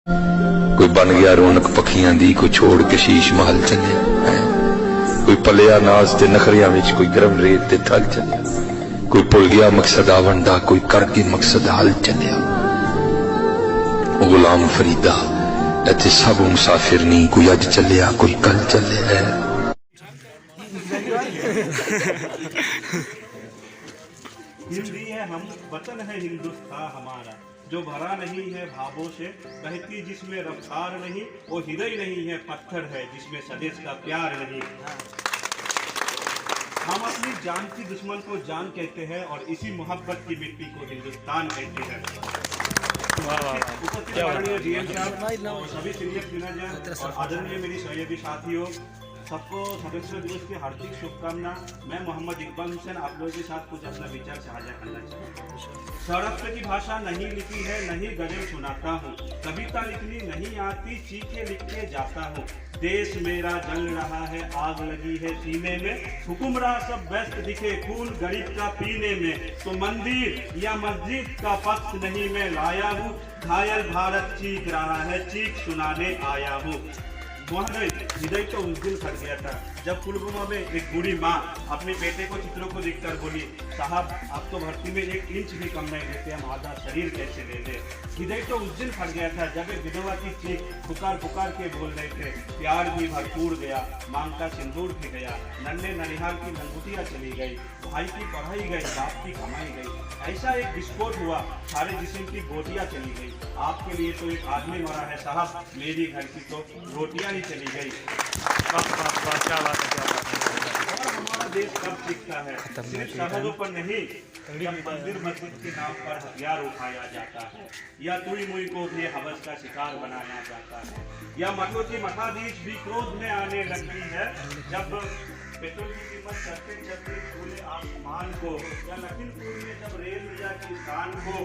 कोई बन गया रौनक पखियां दी, कोई छोड़ के शीश महल चलिया है, कोई पलिया नाज ते नखरिया विच, कोई गरम रेत ते थल चलिया, कोई भुल गया मकसद आवन दा, कोई करके मकसद हल चलिया। गुलाम फरीदा इत्थे सब मुसाफिर नहीं, कोई अज चलिया कोई कल चलिया। हिंदी है हम वतन है हिंदुस्तान हमारा, जो भरा नहीं है भावों से, बहती जिसमें रफ्तार नहीं, वो हृदय नहीं है पत्थर है जिसमें स्वदेश का प्यार नहीं। हम अपनी जान की दुश्मन को जान कहते हैं और इसी मोहब्बत की मिट्टी को हिंदुस्तान कहते हैं। सभी सीनियर और आदरणीय मेरी सहयोगी साथियों, सबको स्वतंत्रता दिवस की हार्दिक शुभकामना। मैं मोहम्मद इकबाल हुसैन आप लोगों के साथ कुछ अपना विचार साझा करना चाहता हूँ। सड़क की भाषा नहीं लिखी है, नहीं गजल सुनाता हूँ, कविता लिखनी नहीं आती, चीखे लिख के जाता हूँ। देश मेरा जल रहा है, आग लगी है सीने में, हुक्मरान सब व्यस्त दिखे खून गरीब का पीने में, तो मंदिर या मस्जिद का पक्ष नहीं मैं लाया हूँ, घायल भारत चीख रहा है, चीख सुनाने आया हूँ। हृदय तो उस दिन फट गया था जब पुलवामा में एक बूढ़ी माँ अपने बेटे को चित्रों को देखकर बोली, साहब आप तो भर्ती में 1 इंच भी कम नहीं देते, हम आधा शरीर कैसे ले ले। हृदय तो उस दिन फट गया था जब एक विधवा की चीख पुकार पुकार के बोल रहे थे, प्यार भी भरपूर गया, मांग का सिंदूर भी गया, नन्हे ननिहाल की नंगुटियाँ चली गई, भाई की पढ़ाई गई, बाप की कमाई गई। ऐसा एक विस्फोट हुआ, सारे जिस्म की गोटियाँ चली गई। आपके लिए तो एक आदमी मरा है साहब, मेरी घर की तो रोटियाँ ही चली गई। क्या बात है, क्या बात है। और हमारा देश कब सीखता है, सिर्फ सरहदों पर नहीं, जब मंदिर मस्जिद के नाम पर हथियार उठाया जाता है, या तुई मुई को भी हवस का शिकार बनाया जाता है, या मतों की मठाधीश भी क्रोध में आने लगती है, जब पेट्रोल की कीमत चढ़ते चढ़ते खुले आसमान को, या लखीमपुर में जब रेल मिला किसान को,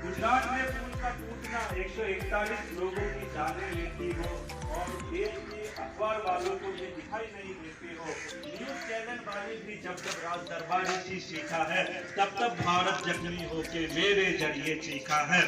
गुजरात में पुल का टूटना 141 लोगों की जानें लेती हो, और देश के अखबार वालों को ये दिखाई नहीं देते हो, न्यूज चैनल वाले भी जब जब राज दरबारी सी सीखा है, तब तब भारत जख्मी होके मेरे जरिए चीखा है।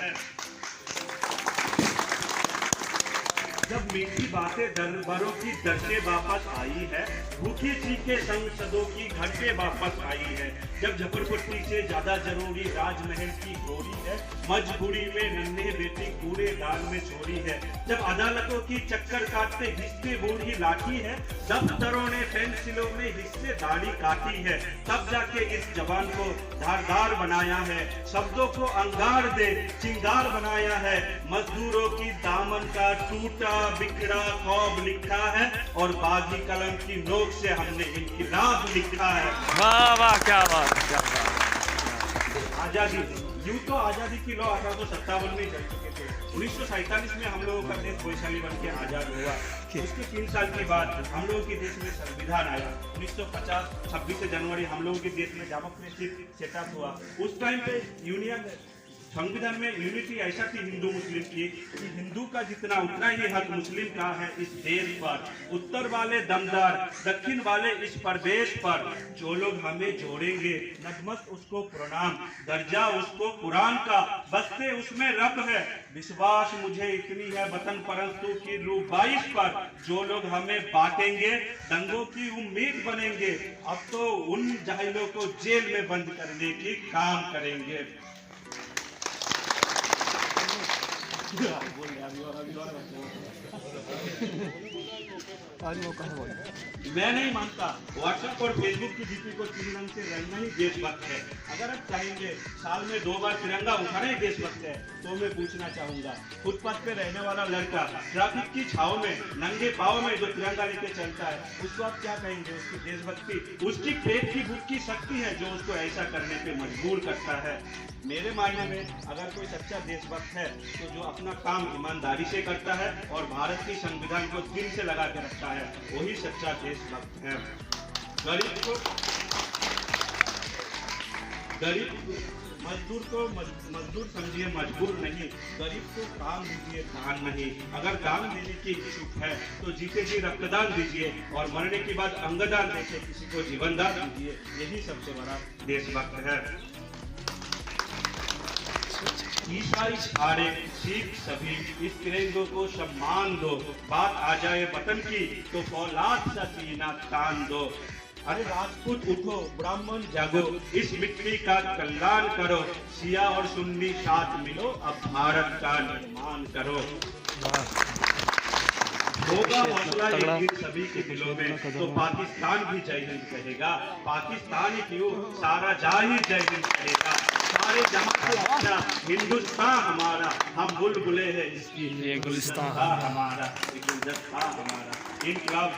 जब मीठी बातें दरबारों की डरते वापस आई है, भूखी चीखे संसदों की घर पे वापस आई है, जब झपड़पट्टी से ज्यादा जरूरी राजमहल की गोरी है, मजबूरी में नन्हे बेटी कूड़े दान में छोड़ी है, जब अदालतों की चक्कर काटते हिस्से बूढ़ी लाठी है, दफ्तरों ने पेंसिलों में हिस्सेदारी काटी है, तब जाके इस जबान को धारदार बनाया है, शब्दों को अंगार दे चिंगार बनाया है, मजदूरों की दामन का टूटा बिखरा खौफ लिखा है, और बागी कलम की नोक से हमने इनकलाब लिखा है। वाह वाह, क्या बात, क्या बात। आजादी, यूं तो आजादी की लौ 1857 में चल चुके थे, 1947 में हम लोगों का देश वैशाली बन के आजाद हुआ। उसके 3 साल के बाद हम लोगों के देश में संविधान आया। 1950 26 जनवरी हम लोगों के देश में डेमोक्रेसी सेटअप हुआ। उस टाइम पे यूनियन संविधान में यूनिटी ऐसा थी हिंदू मुस्लिम की, कि हिंदू का जितना उतना ही हक मुस्लिम का है इस देश पर, उत्तर वाले दमदार दक्षिण वाले इस प्रदेश पर, जो लोग हमें जोड़ेंगे नतमस्त उसको प्रणाम, दर्जा उसको कुरान का, बसते उसमें रब है, विश्वास मुझे इतनी है वतन परस्तु की रूह 22 पर, जो लोग हमें बांटेंगे दंगों की उम्मीद बनेंगे, अब तो उन जाहिलों को जेल में बंद करने की काम करेंगे। मैं नहीं मानता व्हाट्सएप और फेसबुक की डीपी को 3 रंग से रंगना ही देशभक्त है। अगर आप चाहेंगे साल में 2 बार तिरंगा उठाना ही देशभक्त है, तो मैं पूछना चाहूंगा, फुटपाथ पे रहने वाला लड़का ट्रैफिक की छाव में नंगे पाँव में जो तिरंगा लेके चलता है, उसको आप क्या कहेंगे? उसकी देशभक्ति, उसकी पेट की भूख की शक्ति है जो उसको ऐसा करने पे मजबूर करता है। मेरे मायने में अगर कोई सच्चा देशभक्त है तो जो अपना काम ईमानदारी से करता है और भारत की संविधान को दिल से लगा के रखता है, वही सच्चा देशभक्त है। गरीब मजदूर को मजदूर समझिए, मजबूर नहीं, गरीब को काम दीजिए, दान नहीं। अगर दान देने की इच्छुक है तो जीते जी रक्तदान दीजिए और मरने के बाद अंगदान देके किसी को जीवनदान दीजिए, यही सबसे बड़ा देशभक्त है। ईसाई सारे सिख सभी इस तिरंगे को सम्मान दो। बात आ जाए वतन की तो फौलाद सा सीना तान दो। अरे राजपूत उठो, ब्राह्मण जागो, इस मिट्टी का कल्याण करो। शिया और सुन्नी साथ मिलो, अब भारत का निर्माण करो। होगा हौसला एक दिन सभी के दिलों में, तो पाकिस्तान भी जय हिंद कहेगा। पाकिस्तान ही क्यों, सारा जहां ही जय हिंद कहेगा। सारे जहां से अच्छा हिंदुस्तान हमारा, हम बुलबुले हैं इसकी, ये गुलिस्तान हमारा, ये गुलदस्ता हमारा। इनकलाब